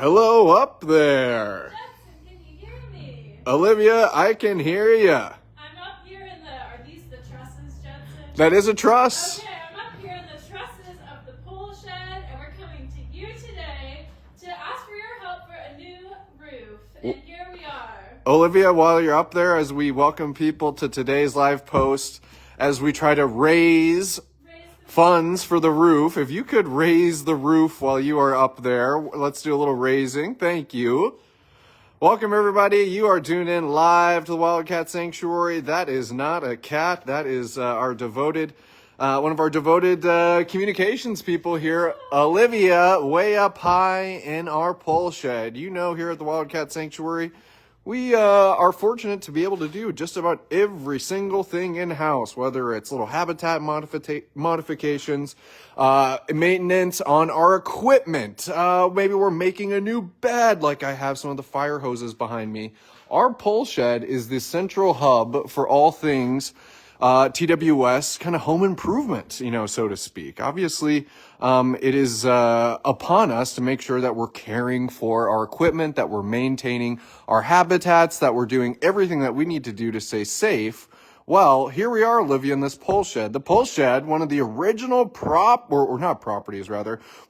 Hello up there. Jackson, can you hear me? Olivia, I can hear ya. I'm up here in the, are these the trusses, Judson? That is a truss. Okay, I'm up here in the trusses of the pole shed, and we're coming to you today to ask for your help for a new roof. And here we are. Olivia, while you're up there, as we welcome people to today's live post, as we try to raise funds for the roof, if you could raise the roof while you are up there, let's do a little raising. Thank you. Welcome, everybody. You are tuned in live to the Wildcat Sanctuary. That is not a cat. That is our devoted, one of our devoted communications people here, Olivia, way up high in our pole shed. You know, here at the Wildcat Sanctuary, we are fortunate to be able to do just about every single thing in-house, whether it's little habitat modifications, maintenance on our equipment. Maybe we're making a new bed, like I have some of the fire hoses behind me. Our pole shed is the central hub for all things TWS, kind of home improvement, so to speak. Obviously, it is upon us to make sure that we're caring for our equipment, that we're maintaining our habitats, that we're doing everything that we need to do to stay safe. Well, here we are, Olivia, in this pole shed. The pole shed, one of the original one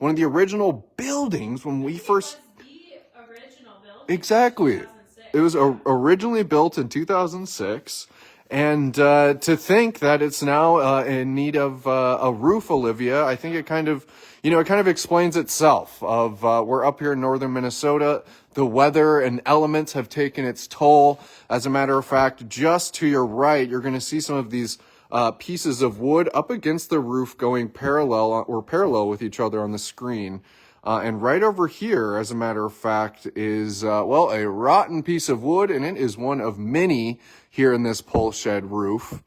of the original buildings when we first... It was the original building. Exactly. 2006. It was originally built in 2006. And to think that it's now in need of a roof, Olivia, I think it kind of explains itself. We're up here in northern Minnesota. The weather and elements have taken its toll. As a matter of fact, just to your right, you're going to see some of these pieces of wood up against the roof going parallel with each other on the screen. And right over here, as a matter of fact, is, a rotten piece of wood, and it is one of many here in this pole shed roof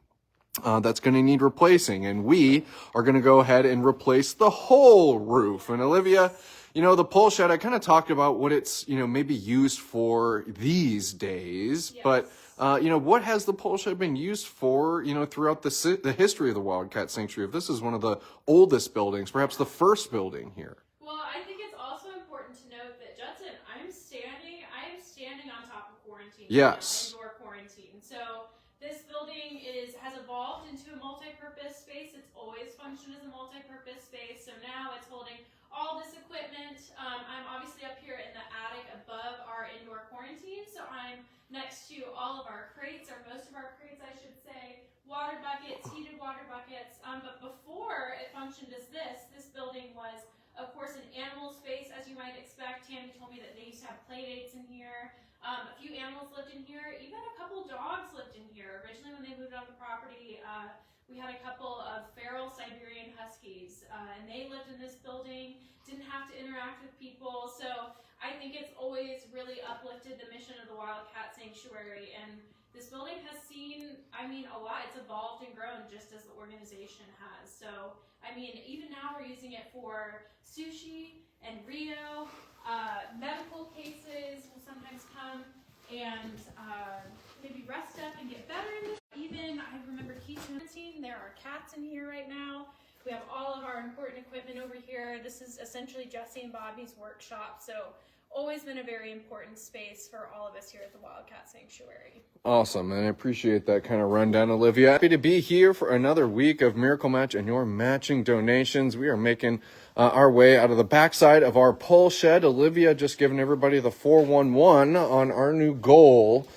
that's going to need replacing. And we are going to go ahead and replace the whole roof. And Olivia, the pole shed, I kind of talked about what it's, maybe used for these days. Yes. But, what has the pole shed been used for, throughout the history of the Wildcat Sanctuary? If this is one of the oldest buildings, perhaps the first building here. Well, I think it's also important to note that, Judson, I am standing on top of quarantine. Yes. Indoor quarantine. So this building has evolved into a multi-purpose space. It's always functioned as a multi-purpose space. So now it's holding all this equipment. I'm obviously up here in the attic above our indoor quarantine. So I'm next to all of our crates, or most of our crates, I should say, water buckets, heated water buckets. But before it functioned as this building was, of course, an animal space, as you might expect. Tammy told me that they used to have play dates in here. A few animals lived in here. Even a couple dogs lived in here. Originally, when they moved on the property, we had a couple of feral Siberian Huskies, and they lived in this building, didn't have to interact with people. So I think it's always really uplifted the mission of the Wildcat Sanctuary. And this building has seen, a lot. It's evolved and grown just as the organization has. So, even now we're using it for sushi and Rio. Medical cases will sometimes come and maybe rest up and get better in this. Even, I remember quarantine, there are cats in here right now. We have all of our important equipment over here. This is essentially Jesse and Bobby's workshop. So always been a very important space for all of us here at the Wildcat Sanctuary. Awesome, and I appreciate that kind of rundown, Olivia. Happy to be here for another week of Miracle Match and your matching donations. We are making our way out of the backside of our pole shed. Olivia just giving everybody the 411 on our new goal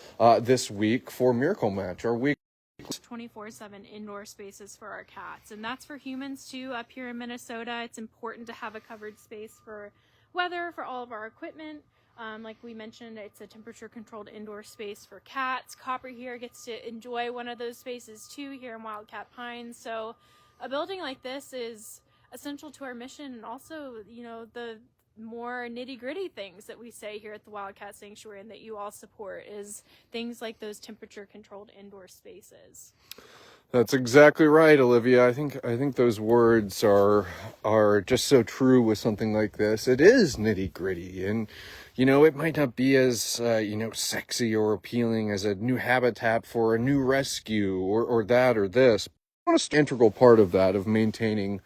this week for Miracle Match. Our week 24/7 indoor spaces for our cats, and that's for humans too. Up here in Minnesota, it's important to have a covered space for weather, for all of our equipment. Like we mentioned, it's a temperature controlled indoor space for cats. Copper here gets to enjoy one of those spaces too here in Wildcat Pines. So a building like this is essential to our mission, and also, the more nitty-gritty things that we say here at the Wildcat Sanctuary and that you all support is things like those temperature controlled indoor spaces. That's exactly right, Olivia. I think those words are just so true with something like this. It is nitty-gritty, and it might not be as sexy or appealing as a new habitat for a new rescue or that or this. It's an integral part of that, of maintaining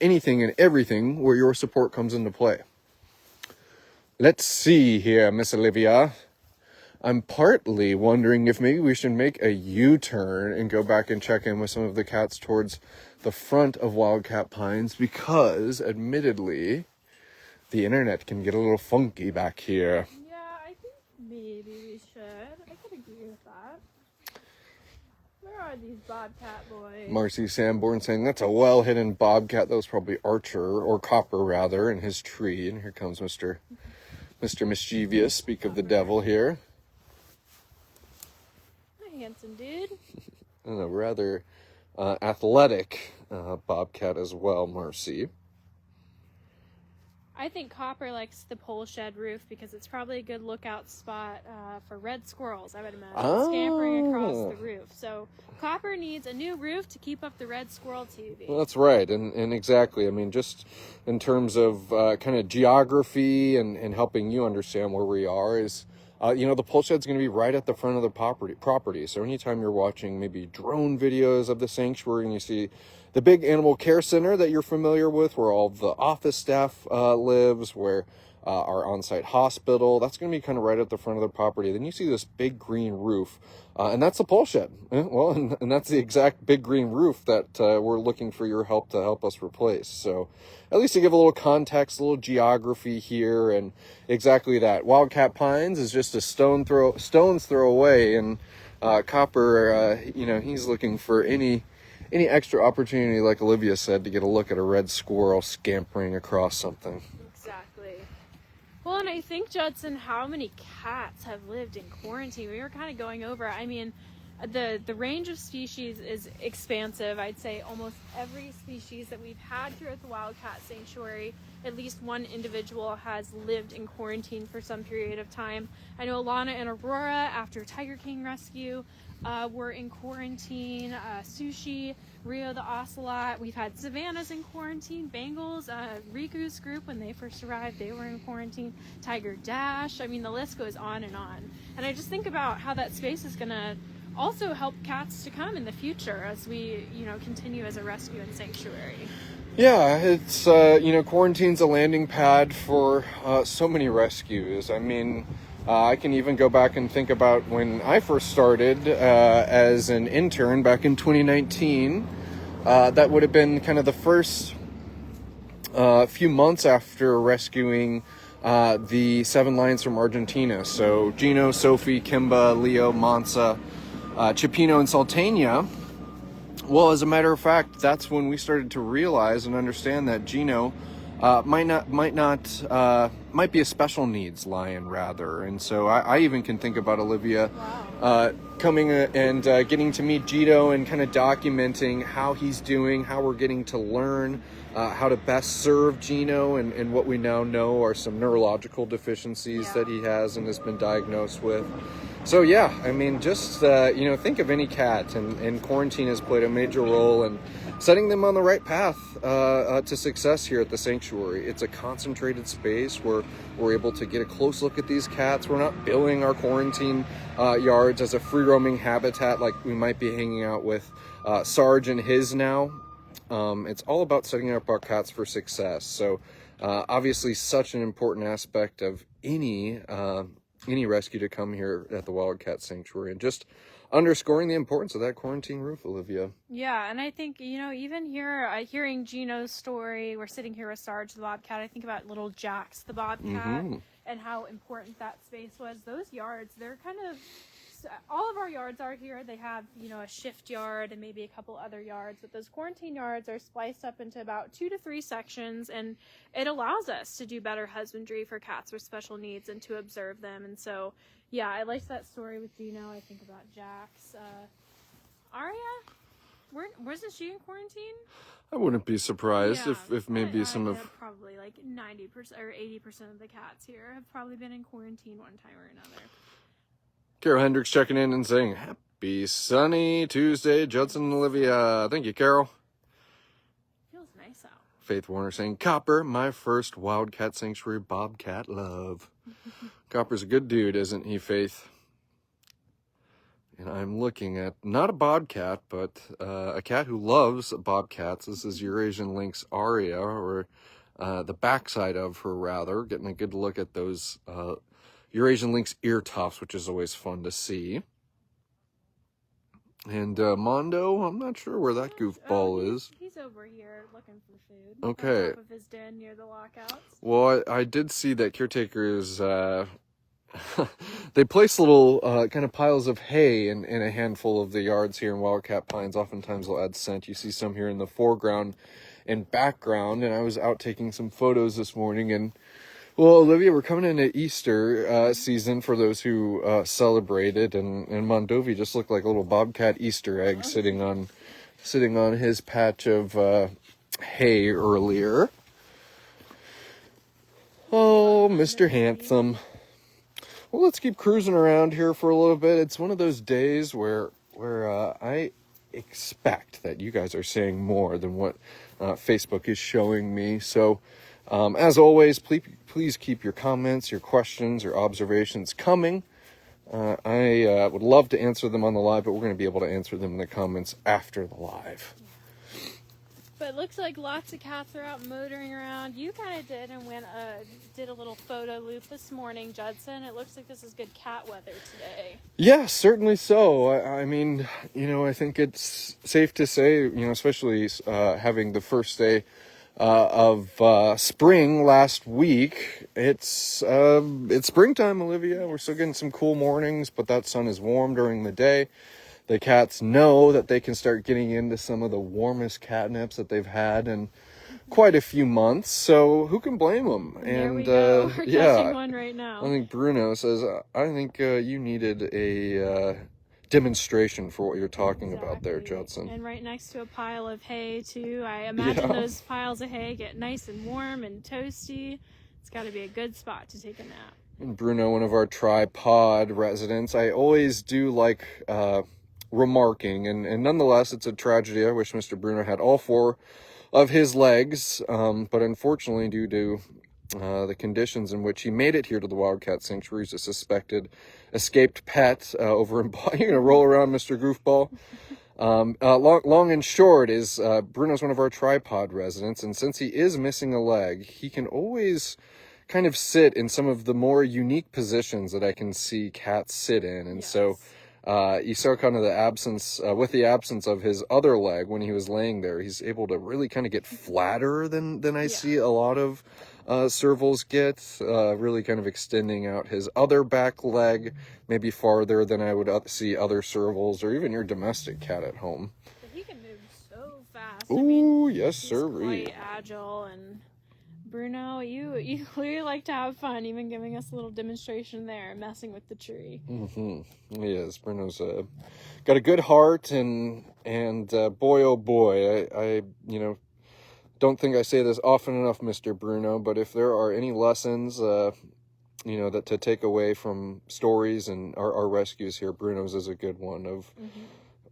anything and everything where your support comes into play. Let's see here, Miss Olivia. I'm partly wondering if maybe we should make a U-turn and go back and check in with some of the cats towards the front of Wildcat Pines because, admittedly, the internet can get a little funky back here. Yeah, I think maybe we should. I could agree with that. Where are these bobcat boys? Marcy Sanborn saying that's a well-hidden bobcat. That was probably Archer, or Copper rather, in his tree. And here comes Mr. Mischievous, speak of the devil here. Hi, handsome dude. And a rather athletic bobcat as well, Marcy. I think Copper likes the pole shed roof because it's probably a good lookout spot for red squirrels, I would imagine, scampering across the roof. So Copper needs a new roof to keep up the red squirrel TV. Well, that's right, and exactly. I mean, just in terms of kind of geography and helping you understand where we are is, the pole shed's going to be right at the front of the property. So anytime you're watching maybe drone videos of the sanctuary and you see the big animal care center that you're familiar with, where all the office staff lives, where our on-site hospital, that's going to be kind of right at the front of the property. Then you see this big green roof, and that's the pole shed. Well, and that's the exact big green roof that we're looking for your help to help us replace. So at least to give a little context, a little geography here, and exactly that. Wildcat Pines is just a stone's throw away, and Copper, he's looking for any extra opportunity, like Olivia said, to get a look at a red squirrel scampering across something. Exactly. Well, and I think, Judson, how many cats have lived in quarantine? We were kind of going over, I mean, the range of species is expansive. I'd say almost every species that we've had here at the Wildcat Sanctuary, at least one individual has lived in quarantine for some period of time. I know Alana and Aurora, after Tiger King rescue, were in quarantine. Sushi, Rio the Ocelot. We've had Savannah's in quarantine. Bengals, Riku's group, when they first arrived, they were in quarantine. Tiger Dash. I mean, the list goes on and on. And I just think about how that space is going to also help cats to come in the future as we, continue as a rescue and sanctuary. Yeah, it's, quarantine's a landing pad for so many rescues. I mean, I can even go back and think about when I first started as an intern back in 2019. That would have been kind of the first few months after rescuing the 7 lions from Argentina. So Gino, Sophie, Kimba, Leo, Mansa, Chipino, and Sultania. Well, as a matter of fact, that's when we started to realize and understand that Gino might be a special needs lion rather. And so I even can think about Olivia coming and getting to meet Gino and kind of documenting how he's doing, how we're getting to learn how to best serve Gino, and what we now know are some neurological deficiencies that he has and has been diagnosed with. So yeah, I mean, just think of any cat, and quarantine has played a major role in setting them on the right path to success here at the sanctuary. It's a concentrated space where we're able to get a close look at these cats. We're not billing our quarantine yards as a free-roaming habitat like we might be hanging out with Sarge and his now. It's all about setting up our cats for success. So obviously such an important aspect of any rescue to come here at the Wildcat Sanctuary, and just underscoring the importance of that quarantine roof, Olivia. Yeah, and I think, even here, hearing Gino's story, we're sitting here with Sarge the Bobcat, I think about little Jax the Bobcat and how important that space was. Those yards, they're kind of, all of our yards are here. They have, a shift yard and maybe a couple other yards, but those quarantine yards are spliced up into about 2 to 3 sections, and it allows us to do better husbandry for cats with special needs and to observe them. And so, yeah, I liked that story with Gino. I think about Jax. Aria? Wasn't she in quarantine? I wouldn't be surprised if maybe some of... Probably like 90% or 80% of the cats here have probably been in quarantine one time or another. Carol Hendricks checking in and saying, happy sunny Tuesday, Judson and Olivia. Thank you, Carol. Feels nice out. Faith Warner saying, Copper, my first Wildcat Sanctuary Bobcat love. Copper's a good dude, isn't he, Faith? And I'm looking at, not a bobcat, but a cat who loves bobcats. This is Eurasian Lynx Aria, or the backside of her rather, getting a good look at those Eurasian lynx ear tufts, which is always fun to see. And Mondo, I'm not sure where that goofball is. He's over here looking for food. Okay. On top of his den near the lockouts. Well, I did see that caretakers, they place little kind of piles of hay in a handful of the yards here in Wildcat Pines. Oftentimes they'll add scent. You see some here in the foreground and background. And I was out taking some photos this morning. And, well, Olivia, we're coming into Easter season for those who celebrate it. And Mondovi just looked like a little bobcat Easter egg sitting on his patch of hay earlier. Oh, Mr. Handsome. Well, let's keep cruising around here for a little bit. It's one of those days where I expect that you guys are saying more than what Facebook is showing me. So, as always, please keep your comments, your questions, your observations coming. I would love to answer them on the live, but we're going to be able to answer them in the comments after the live. But it looks like lots of cats are out motoring around. You kind of did and did a little photo loop this morning, Judson. It looks like this is good cat weather today. Yeah, certainly so. I mean, I think it's safe to say, especially having the first day of spring last week, it's springtime, Olivia. We're still getting some cool mornings, but that sun is warm during the day. The cats know that they can start getting into some of the warmest catnips that they've had in quite a few months. So who can blame them? There we go. We're catching one right now. I think Bruno says, I think you needed a demonstration for what you're talking about there, Judson. And right next to a pile of hay, too. I imagine those piles of hay get nice and warm and toasty. It's got to be a good spot to take a nap. And Bruno, one of our tripod residents, I always do like remarking, and nonetheless, it's a tragedy. I wish Mr. Bruno had all 4 of his legs, but unfortunately, due to the conditions in which he made it here to the Wildcat Sanctuary, he's a suspected escaped pet over in... You're going to roll around, Mr. Goofball. Long and short is Bruno's one of our tripod residents, and since he is missing a leg, he can always kind of sit in some of the more unique positions that I can see cats sit in, and so you saw kind of the absence, with the absence of his other leg when he was laying there, he's able to really kind of get flatter than I see a lot of servals get, really kind of extending out his other back leg, maybe farther than I would see other servals or even your domestic cat at home. But he can move so fast. Ooh, yes, sir. He's quite agile, and Bruno, you clearly like to have fun, even giving us a little demonstration there, messing with the tree. Mm-hmm. Yes, Bruno's got a good heart, and boy, oh boy, I don't think I say this often enough, Mr. Bruno, but if there are any lessons, that to take away from stories and our rescues here, Bruno's is a good one of,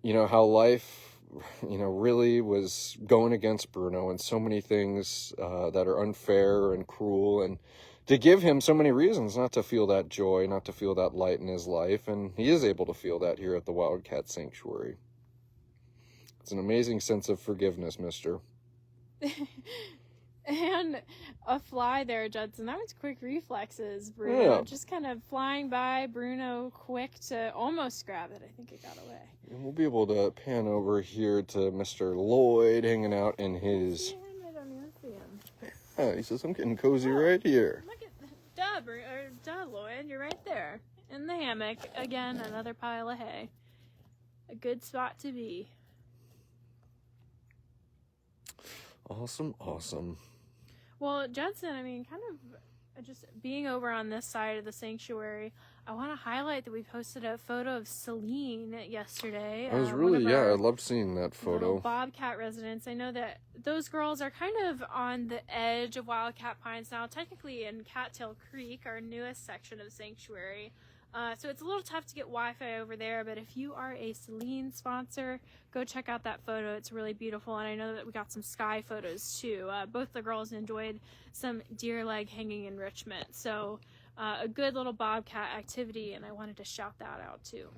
how life really was going against Bruno and so many things that are unfair and cruel, and to give him so many reasons not to feel that joy, not to feel that light in his life, and he is able to feel that here at the Wildcat Sanctuary. It's an amazing sense of forgiveness, mister. And a fly there, Judson. That was quick reflexes, Bruno. Yeah. Just kind of flying by, Bruno quick to almost grab it. I think it got away. And we'll be able to pan over here to Mr. Lloyd hanging out in his... I don't even see him. Yeah, he says, I'm getting cozy right here. Look at... Duh, Lloyd. You're right there. In the hammock. Again, another pile of hay. A good spot to be. Awesome. Well, Judson, kind of just being over on this side of the sanctuary, I want to highlight that we posted a photo of Celine yesterday. I was really, I loved seeing that photo. Bobcat residents. I know that those girls are kind of on the edge of Wildcat Pines now, technically in Cattail Creek, our newest section of sanctuary. So it's a little tough to get Wi-Fi over there, but if you are a Celine sponsor, go check out that photo. It's really beautiful, and I know that we got some sky photos too. Both the girls enjoyed some deer leg hanging enrichment, so a good little bobcat activity, and I wanted to shout that out too.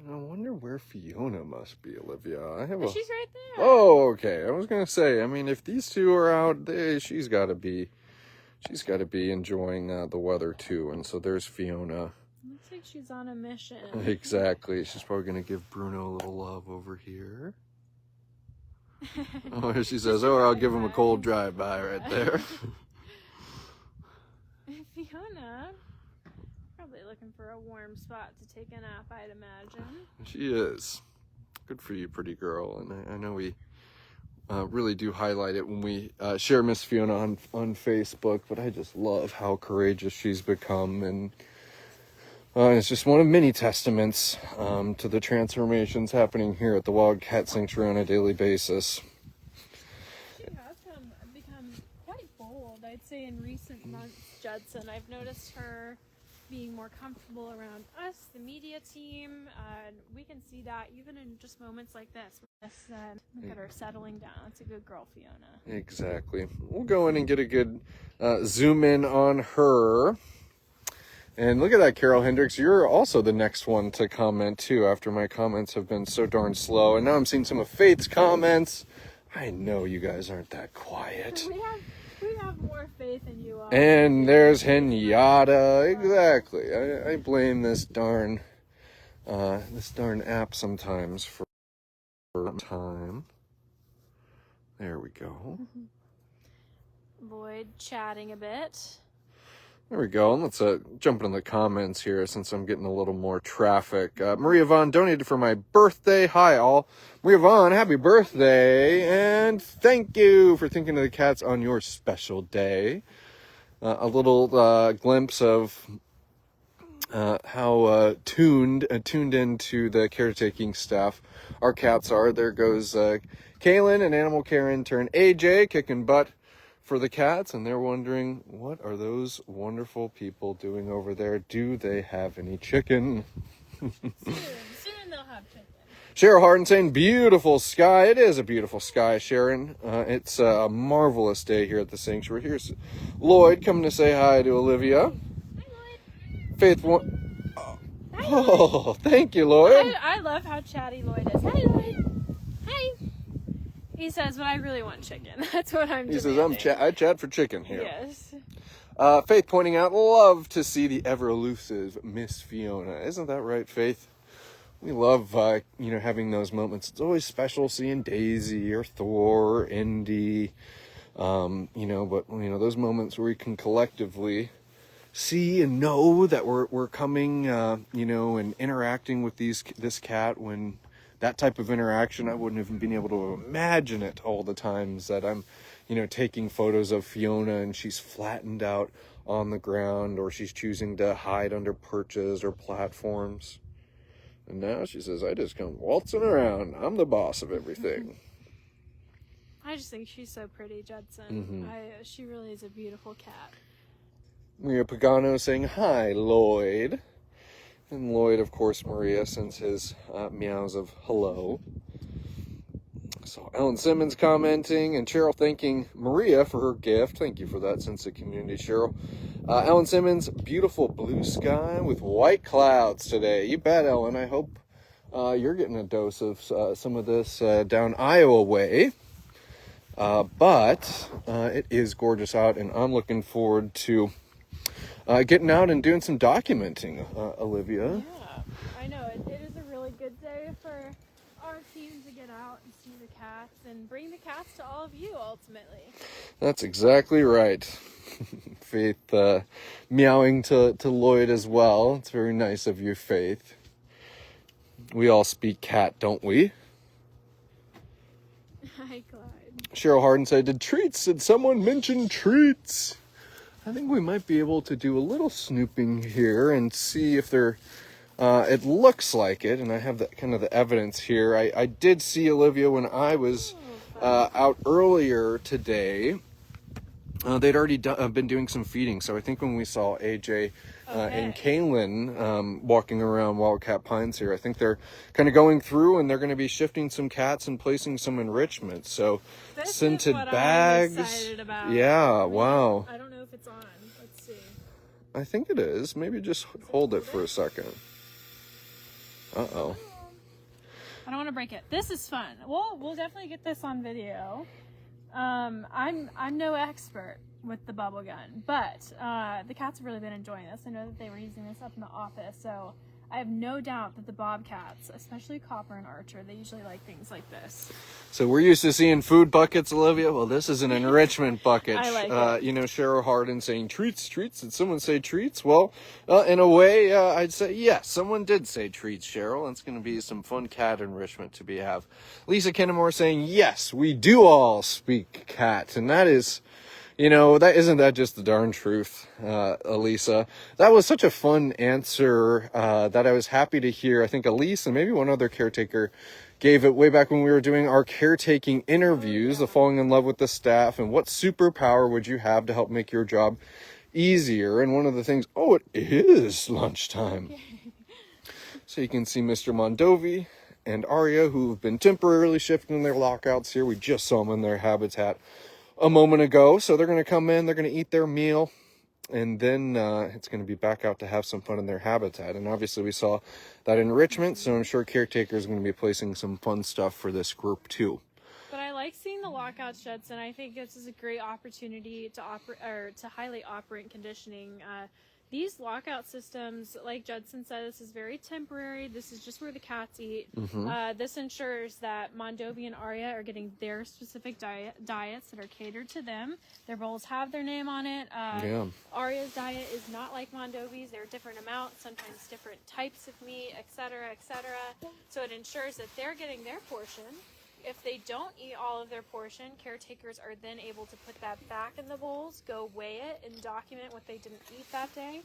And I wonder where Fiona must be, Olivia. I have a... She's right there. Oh, okay. I was gonna say, I mean, if these two are out, she's got to be enjoying the weather too. And so there's Fiona. Looks like she's on a mission. Exactly. She's probably gonna give Bruno a little love over here. Oh, she says, "Oh, I'll give him a cold drive-by right there." Fiona, probably looking for a warm spot to take a nap, I'd imagine. She is. Good for you, pretty girl. And I know we really do highlight it when we share Miss Fiona on Facebook, but I just love how courageous she's become. And it's just one of many testaments to the transformations happening here at the Wildcat Sanctuary on a daily basis. She has become quite bold, I'd say, in recent months, Judson. I've noticed her being more comfortable around us, the media team. We can see that even in just moments like this. Look at her settling down. It's a good girl, Fiona. Exactly. We'll go in and get a good zoom in on her. And look at that, Carol Hendricks. You're also the next one to comment, too, after my comments have been so darn slow. And now I'm seeing some of Faith's comments. I know you guys aren't that quiet. We have more faith in you all. And there's Henyatta. Exactly. I blame this darn app sometimes for time. There we go. Lloyd chatting a bit. There we go. Let's jump into the comments here since I'm getting a little more traffic. Maria Vaughn donated for my birthday. Hi, all. Maria Vaughn, happy birthday. And thank you for thinking of the cats on your special day. A little glimpse of how tuned into the caretaking staff our cats are. There goes Kaylin, an animal care intern. AJ, kicking butt for the cats, and they're wondering, what are those wonderful people doing over there? Do they have any chicken? Soon they'll have chicken. Cheryl Harden saying, beautiful sky. It is a beautiful sky, Sharon. It's a marvelous day here at the sanctuary. Here's Lloyd coming to say hi to Olivia. Hi, Lloyd. Faith Oh, thank you, Lloyd. I love how chatty Lloyd is. Hi, Lloyd. Hi. He says, but I really want chicken. That's what I'm demanding. He says, I chat for chicken here. Yes. Faith pointing out, love to see the ever-elusive Miss Fiona. Isn't that right, Faith? We love, having those moments. It's always special seeing Daisy or Thor or Indy, those moments where we can collectively see and know that we're coming, and interacting with this cat when... That type of interaction, I wouldn't have been able to imagine it all the times that I'm, taking photos of Fiona and she's flattened out on the ground or she's choosing to hide under perches or platforms. And now she says, I just come waltzing around. I'm the boss of everything. I just think she's so pretty, Judson. Mm-hmm. She really is a beautiful cat. Maria Pagano saying, hi, Lloyd. And Lloyd, of course, Maria sends his meows of hello. So Ellen Simmons commenting, and Cheryl thanking Maria for her gift. Thank you for that sense of community, Cheryl. Ellen Simmons, beautiful blue sky with white clouds today. You bet, Ellen. I hope you're getting a dose of some of this down Iowa way. But it is gorgeous out, and I'm looking forward to getting out and doing some documenting, Olivia. Yeah, I know. It is a really good day for our team to get out and see the cats and bring the cats to all of you, ultimately. That's exactly right. Faith meowing to Lloyd as well. It's very nice of you, Faith. We all speak cat, don't we? Hi, Clyde. Cheryl Harden said, did someone mention treats? I think we might be able to do a little snooping here and see if they're, it looks like it, and I have the evidence here. I did see Olivia when I was out earlier today. They'd already been doing some feeding, so I think when we saw AJ and Kaylin walking around Wildcat Pines here, I think they're kind of going through and they're going to be shifting some cats and placing some enrichment. So this scented is what bags. I'm excited about. Yeah, wow. I don't know if it's on. Let's see. I think it is. Maybe just hold it for a second. Uh-oh. I don't want to break it. This is fun. We'll definitely get this on video. I'm no expert with the bubble gun, but the cats have really been enjoying this. I know that they were using this up in the office, so I have no doubt that the bobcats, especially Copper and Archer, they usually like things like this. So we're used to seeing food buckets, Olivia. Well, this is an enrichment bucket. I like it. You know, Cheryl Harden saying treats. Did someone say treats? Well, in a way, I'd say yes. Someone did say treats, Cheryl. It's going to be some fun cat enrichment to have. Lisa Kennemore saying yes, we do all speak cat, and that is. You know, isn't that just the darn truth, Elisa? That was such a fun answer that I was happy to hear. I think Elise and maybe one other caretaker gave it way back when we were doing our caretaking interviews, the falling in love with the staff, and what superpower would you have to help make your job easier? And one of the things, it is lunchtime. So you can see Mr. Mondovi and Arya, who have been temporarily shifting their lockouts here. We just saw them in their habitat a moment ago. So they're going to come in, they're going to eat their meal, and then it's going to be back out to have some fun in their habitat. And obviously we saw that enrichment, so I'm sure caretakers are going to be placing some fun stuff for this group too. But I like seeing the lockouts, Judson. I think this is a great opportunity to highlight operant conditioning. These lockout systems, like Judson said, this is very temporary. This is just where the cats eat. This ensures that Mondovi and Arya are getting their specific diets that are catered to them. Their bowls have their name on it. Arya's diet is not like Mondovi's. There are different amounts, sometimes different types of meat, etc., etc. So it ensures that they're getting their portion. If they don't eat all of their portion, caretakers are then able to put that back in the bowls, go weigh it, and document what they didn't eat that day.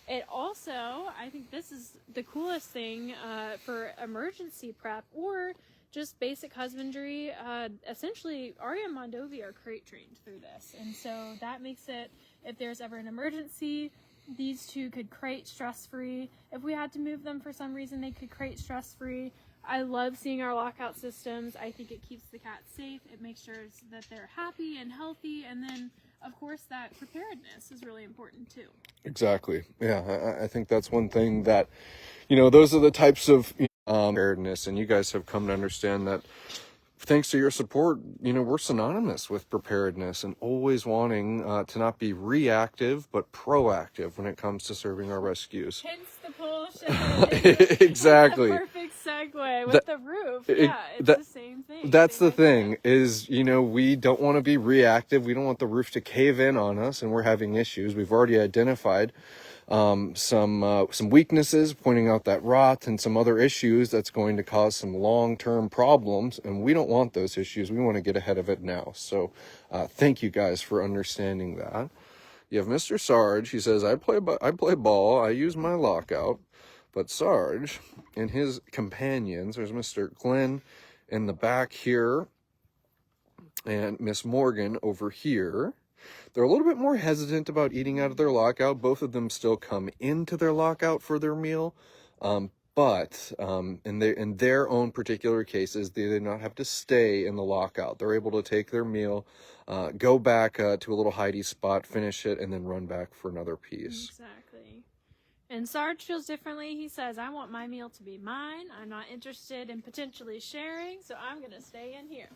It also, I think this is the coolest thing for emergency prep or just basic husbandry. Essentially, Arya and Mondovi are crate trained through this. And so that makes it, if there's ever an emergency, these two could crate stress-free. If we had to move them for some reason, they could crate stress-free. I love seeing our lockout systems. I think it keeps the cats safe. It makes sure that they're happy and healthy. And then, of course, that preparedness is really important too. Exactly. Yeah, I think that's one thing that, those are the types of preparedness. And you guys have come to understand that thanks to your support, we're synonymous with preparedness and always wanting to not be reactive, but proactive when it comes to serving our rescues. Hence the bullshit. Exactly. Perfect segue with the roof. It's the same thing. That's the thing is, we don't want to be reactive. We don't want the roof to cave in on us and we're having issues. We've already identified some weaknesses, pointing out that rot and some other issues that's going to cause some long-term problems, and we don't want those issues. We want to get ahead of it now. So thank you guys for understanding that. You have Mr. Sarge. He says, I play ball. I use my lockout. But Sarge and his companions, there's Mr. Glenn in the back here and Miss Morgan over here. They're a little bit more hesitant about eating out of their lockout. Both of them still come into their lockout for their meal. But in their own particular cases, they did not have to stay in the lockout. They're able to take their meal, go back to a little hidey spot, finish it, and then run back for another piece. Exactly. And Sarge feels differently. He says, I want my meal to be mine. I'm not interested in potentially sharing, so I'm going to stay in here.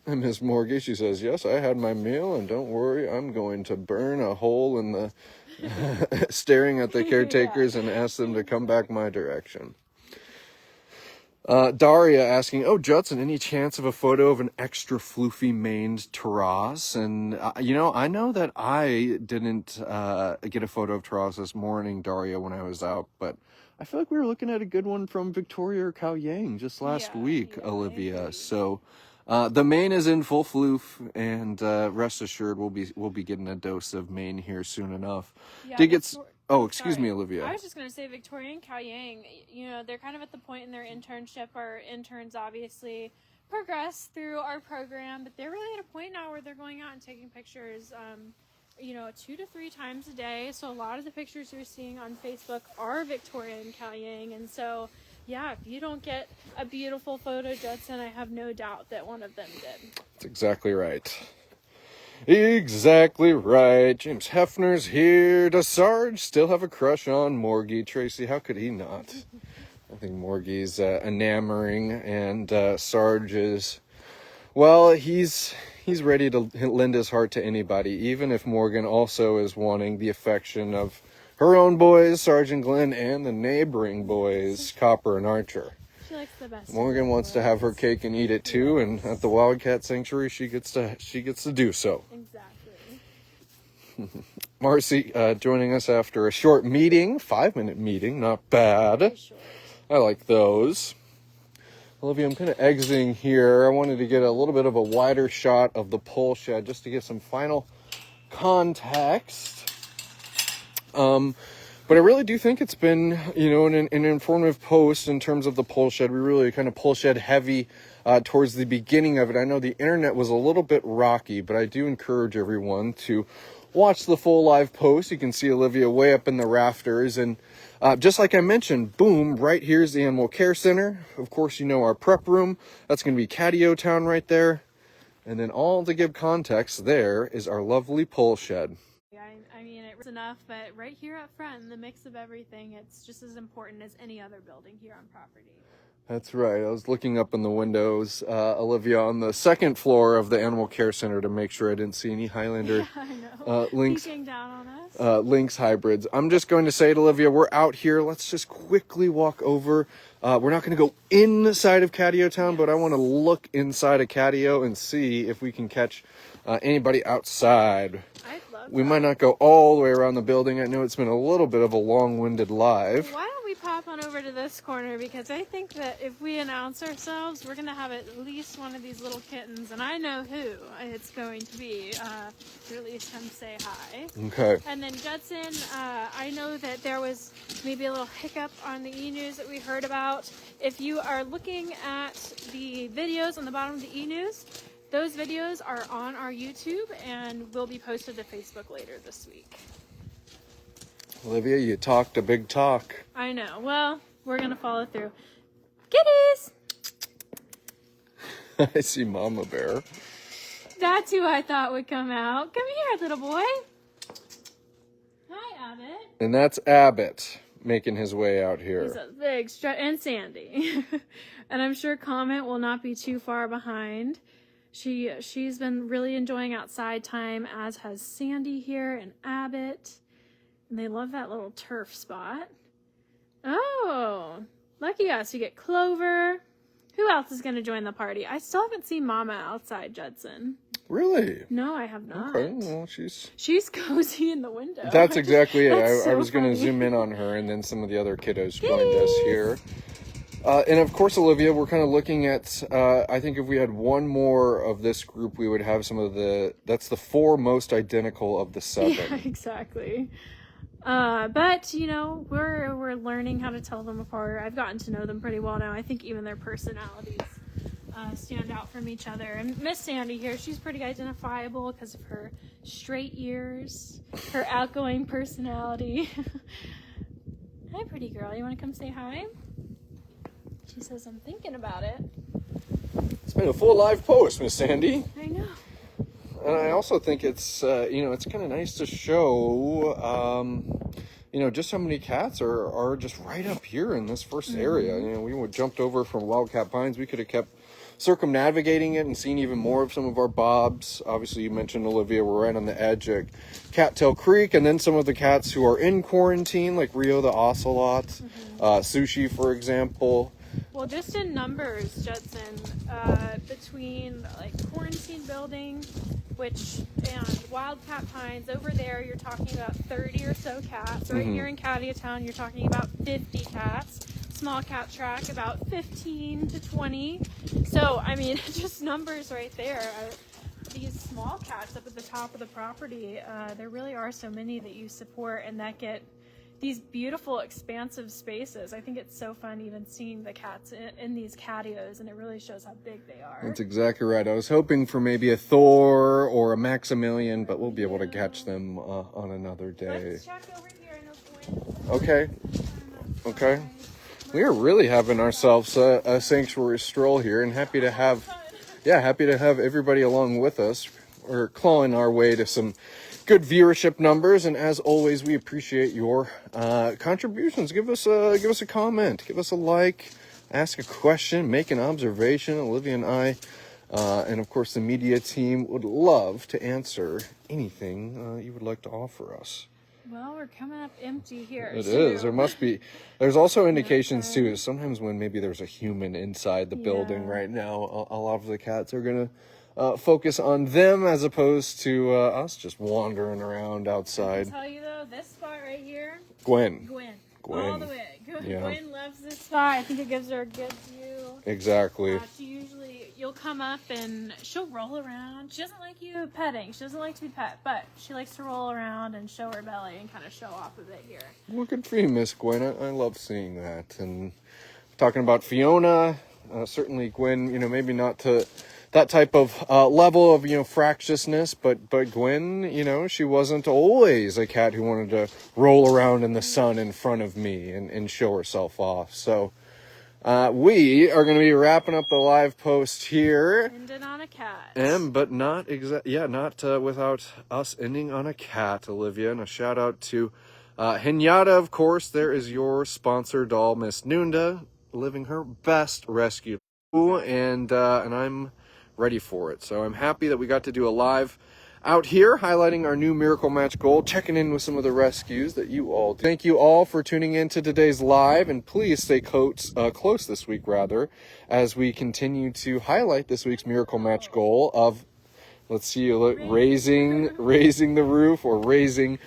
And Miss Morgie, she says, yes, I had my meal, and don't worry, I'm going to burn a hole in the... staring at the caretakers and ask them to come back my direction. Daria asking, Judson, any chance of a photo of an extra floofy maned Taras? And, I know that I didn't get a photo of Taras this morning, Daria, when I was out, but I feel like we were looking at a good one from Victoria or Khao Yang just last week, Olivia. So the mane is in full floof, and rest assured we'll be getting a dose of mane here soon enough. Yeah, excuse me, Olivia. I was just going to say Victoria and Khao Yang, they're kind of at the point in their internship. Our interns obviously progress through our program, but they're really at a point now where they're going out and taking pictures, 2 to 3 times a day. So a lot of the pictures you're seeing on Facebook are Victoria and Khao Yang. And so, yeah, if you don't get a beautiful photo, Judson, I have no doubt that one of them did. That's exactly right. Exactly right. James Hefner's here. Does Sarge still have a crush on Morgie? Tracy, how could he not? I think Morgie's enamoring, and Sarge is, well, he's ready to lend his heart to anybody, even if Morgan also is wanting the affection of her own boys, Sarge and Glenn, and the neighboring boys, Copper and Archer. She likes the best. Morgan wants to have her cake and eat it too, and at the Wildcat Sanctuary, she gets to do so. Exactly. Marcy joining us after a short meeting, 5-minute meeting, not bad. I like those. Olivia, I'm kind of exiting here. I wanted to get a little bit of a wider shot of the pole shed just to get some final context. But I really do think it's been, an informative post in terms of the pole shed. We really kind of pole shed heavy towards the beginning of it. I know the internet was a little bit rocky, but I do encourage everyone to watch the full live post. You can see Olivia way up in the rafters. And just like I mentioned, boom, right here's the Animal Care Center. Of course, our prep room. That's going to be Catio Town right there. And then all to give context, there is our lovely pole shed. I mean, it was enough, but right here up front, in the mix of everything, it's just as important as any other building here on property. That's right. I was looking up in the windows, Olivia, on the second floor of the Animal Care Center to make sure I didn't see any Highlander Lynx, peeking down on us. Lynx hybrids. I'm just going to say to Olivia, we're out here. Let's just quickly walk over. We're not going to go inside of Catio Town, but I want to look inside of Catio and see if we can catch anybody outside. We might not go all the way around the building. I know it's been a little bit of a long-winded live. Why don't we pop on over to this corner? Because I think that if we announce ourselves, we're going to have at least one of these little kittens. And I know who it's going to be. To at least come say hi. Okay. And then Judson, I know that there was maybe a little hiccup on the e-news that we heard about. If you are looking at the videos on the bottom of the e-news, those videos are on our YouTube and will be posted to Facebook later this week. Olivia, you talked a big talk. I know. Well, we're going to follow through. Kitties! I see Mama Bear. That's who I thought would come out. Come here, little boy. Hi, Abbott. And that's Abbott making his way out here. He's a big and Sandy. And I'm sure Comet will not be too far behind. She's been really enjoying outside time, as has Sandy here and Abbott. And they love that little turf spot. Oh, lucky us. You get Clover. Who else is going to join the party? I still haven't seen Mama outside, Judson. Really? No, I have not. Okay, well, she's cozy in the window. That's exactly it. So I was going to zoom in on her, and then some of the other kiddos joined us here. And of course, Olivia, we're kind of looking at, I think if we had one more of this group, we would have that's the 4 most identical of the 7. Yeah, exactly. But, we're learning how to tell them apart. I've gotten to know them pretty well now. I think even their personalities stand out from each other. And Miss Sandy here, she's pretty identifiable because of her straight ears, her outgoing personality. Hi, pretty girl. You want to come say hi? She says, I'm thinking about it. It's been a full live post, Miss Sandy. I know. And I also think it's, it's kind of nice to show, just how many cats are just right up here in this first area. We jumped over from Wildcat Pines. We could have kept circumnavigating it and seen even more of some of our bobs. Obviously, you mentioned, Olivia, we're right on the edge at Cattail Creek, and then some of the cats who are in quarantine, like Rio the Ocelot, Sushi, for example. Well, just in numbers, Judson, between quarantine building, and Wildcat Pines, over there you're talking about 30 or so cats. Right here in Catio Town, you're talking about 50 cats. Small cat track, about 15 to 20. So, I mean, just numbers right there. These small cats up at the top of the property, there really are so many that you support and that get these beautiful, expansive spaces. I think it's so fun even seeing the cats in these catios, and it really shows how big they are. That's exactly right. I was hoping for maybe a Thor or a Maximilian, but we'll be able to catch them on another day. Let's check over here. No point. Okay. We are really having ourselves a sanctuary stroll here, and happy to have everybody along with us. We're clawing our way to some good viewership numbers, and as always, we appreciate your contributions. Give us a comment, give us a like, ask a question, make an observation. Olivia and I, and of course the media team, would love to answer anything you would like to offer us. Well, we're coming up empty here. It is. There must be. There's also indications too. Sometimes when maybe there's a human inside the building right now, a lot of the cats are gonna focus on them as opposed to us just wandering around outside. I can tell you though, this spot right here. Gwen. All the way. Yeah. Gwen loves this spot. I think it gives her a good view. Exactly. You'll come up and she'll roll around. She doesn't like you petting. She doesn't like to be pet, but she likes to roll around and show her belly and kind of show off a bit here. Well, good for you, Miss Gwen. I love seeing that. And talking about Fiona, certainly Gwen, maybe not to that type of level of, fractiousness, but Gwen, she wasn't always a cat who wanted to roll around in the sun in front of me and show herself off. So we are going to be wrapping up the live post here. Ended on a cat. But not without us ending on a cat, Olivia. And a shout out to Henyatta, of course. There is your sponsor doll, Miss Nunda, living her best rescue. And I'm ready for it. So I'm happy that we got to do a live out here highlighting our new Miracle Match goal, checking in with some of the rescues that you all do. Thank you all for tuning in to today's live, and please stay close this week, as we continue to highlight this week's Miracle Match goal of, let's see, raising the roof, or raising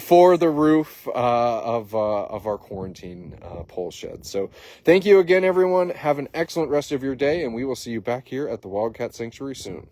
for the roof of our quarantine pole shed. So thank you again, everyone. Have an excellent rest of your day, and we will see you back here at the Wildcat Sanctuary soon.